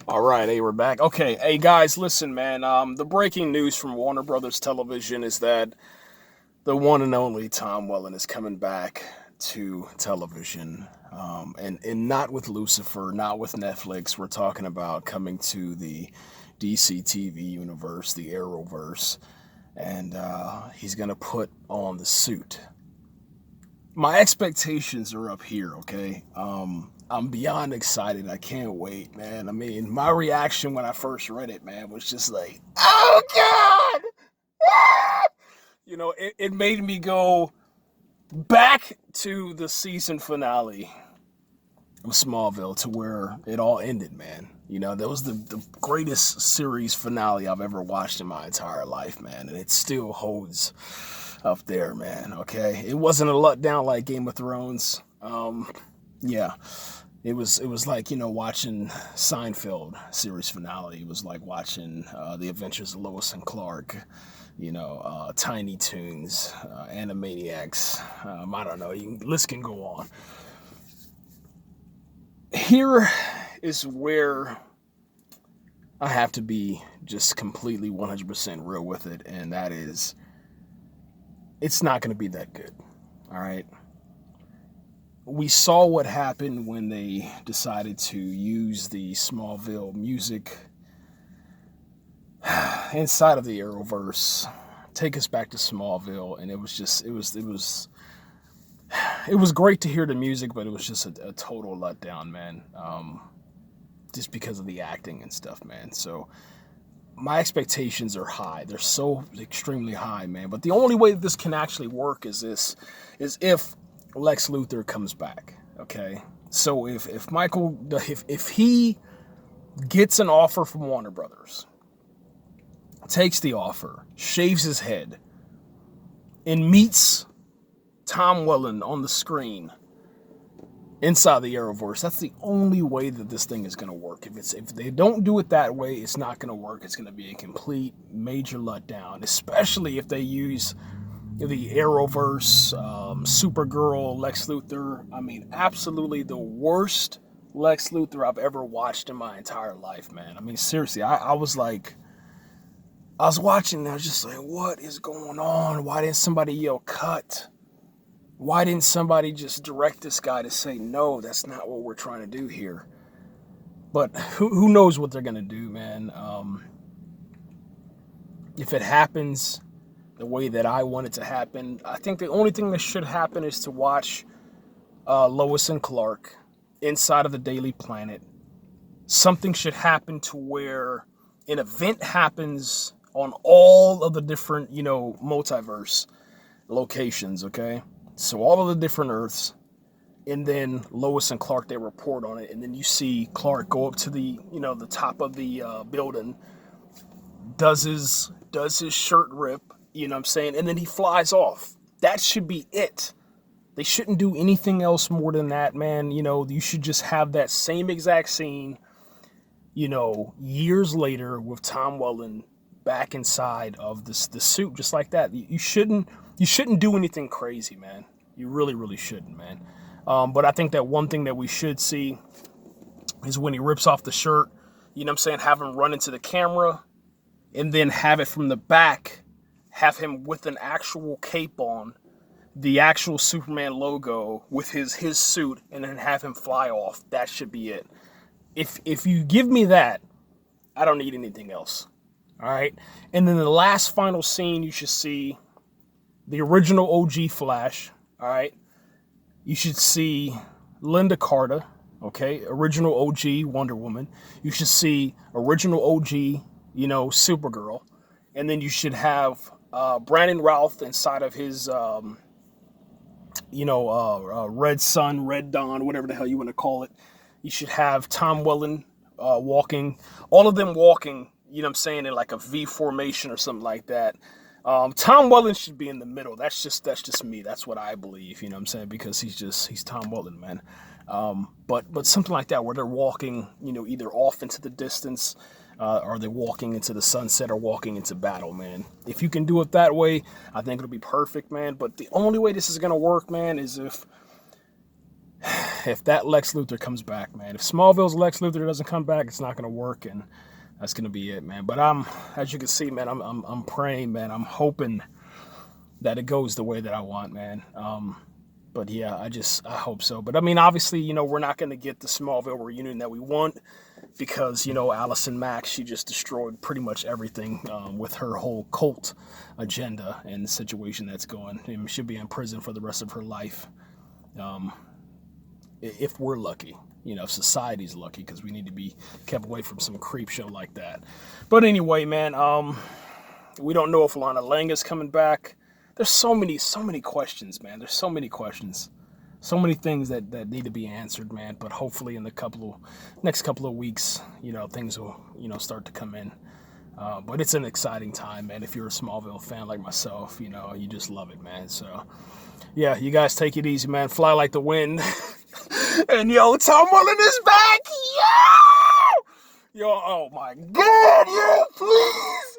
All right, hey, we're back. Okay, hey guys, listen, man. The breaking news from Warner Brothers Television is that the one and only Tom Welling is coming back to television, and not with Lucifer, not with Netflix. We're talking about coming to the DC TV universe, the Arrowverse, and he's gonna put on the suit. My expectations are up here, okay? I'm beyond excited. I can't wait, man. I mean, my reaction when I first read it, man, was just like, oh, God! It made me go back to the season finale of Smallville to where it all ended, man. That was the greatest series finale I've ever watched in my entire life, man. And it still holds up there, man, okay? It wasn't a letdown like Game of Thrones. Yeah. It was like, watching Seinfeld series finale. It was like watching The Adventures of Lois and Clark, Tiny Toons, Animaniacs. I don't know. List can go on. Here is where I have to be just completely 100% real with it, and that is, it's not going to be that good, all right? We saw what happened when they decided to use the Smallville music inside of the Arrowverse, take us back to Smallville, and it was great to hear the music, but it was just a total letdown, man. Just because of the acting and stuff, man. So my expectations are high. They're so extremely high, man. But the only way that this can actually work is if Lex Luthor comes back, okay? So if he gets an offer from Warner Brothers, takes the offer, shaves his head, and meets Tom Welling on the screen inside the Arrowverse, that's the only way that this thing is going to work. If they don't do it that way, it's not going to work. It's going to be a complete major letdown, especially if they use the Arrowverse, Supergirl, Lex Luthor. I mean, absolutely the worst Lex Luthor I've ever watched in my entire life, man. I mean, seriously, I was watching and I was just like, what is going on? Why didn't somebody yell cut? Why didn't somebody just direct this guy to say, no, that's not what we're trying to do here? But who knows what they're going to do, man. If it happens the way that I want it to happen, I think the only thing that should happen is to watch Lois and Clark inside of the Daily Planet. Something should happen to where an event happens on all of the different, multiverse locations, okay? So all of the different Earths, and then Lois and Clark, they report on it, and then you see Clark go up to the, the top of the building, does his shirt rip, you know what I'm saying, and then he flies off. That should be it. They shouldn't do anything else more than that, man. You should just have that same exact scene, years later with Tom Welling back inside of the suit, just like that. You shouldn't do anything crazy, man. You really, really shouldn't, man. But I think that one thing that we should see is when he rips off the shirt, have him run into the camera, and then have it from the back, have him with an actual cape on, the actual Superman logo with his suit, and then have him fly off. That should be it. If you give me that, I don't need anything else. All right? And then the last final scene, you should see the original OG Flash, all right? You should see Linda Carter, okay? Original OG Wonder Woman. You should see original OG, Supergirl. And then you should have Brandon Routh inside of his, Red Sun, Red Dawn, whatever the hell you want to call it. You should have Tom Welling walking, all of them walking, in like a V formation or something like that. Tom Welling should be in the middle. That's just me. That's what I believe, because he's Tom Welling, man. But something like that where they're walking, either off into the distance, or they're walking into the sunset or walking into battle, man. If you can do it that way, I think it'll be perfect, man. But the only way this is going to work, man, is if if that Lex Luthor comes back, man, if Smallville's Lex Luthor doesn't come back, it's not gonna work, and that's gonna be it, man. But as you can see, man, I'm praying, man. I'm hoping that it goes the way that I want, man. But yeah, I hope so. But I mean, obviously, we're not gonna get the Smallville reunion that we want because Allison Mack, she just destroyed pretty much everything with her whole cult agenda and the situation that's going. And she'll be in prison for the rest of her life. If we're lucky, if society's lucky, because we need to be kept away from some creep show like that. But anyway, man, we don't know if Lana Lang is coming back. There's so many questions, man. There's so many questions, so many things that need to be answered, man. But hopefully in the next couple of weeks, things will, start to come in. But it's an exciting time, man. If you're a Smallville fan like myself, you just love it, man. So yeah, you guys take it easy, man. Fly like the wind. And Tom Mullen is back. Yo, oh my God, yo, please.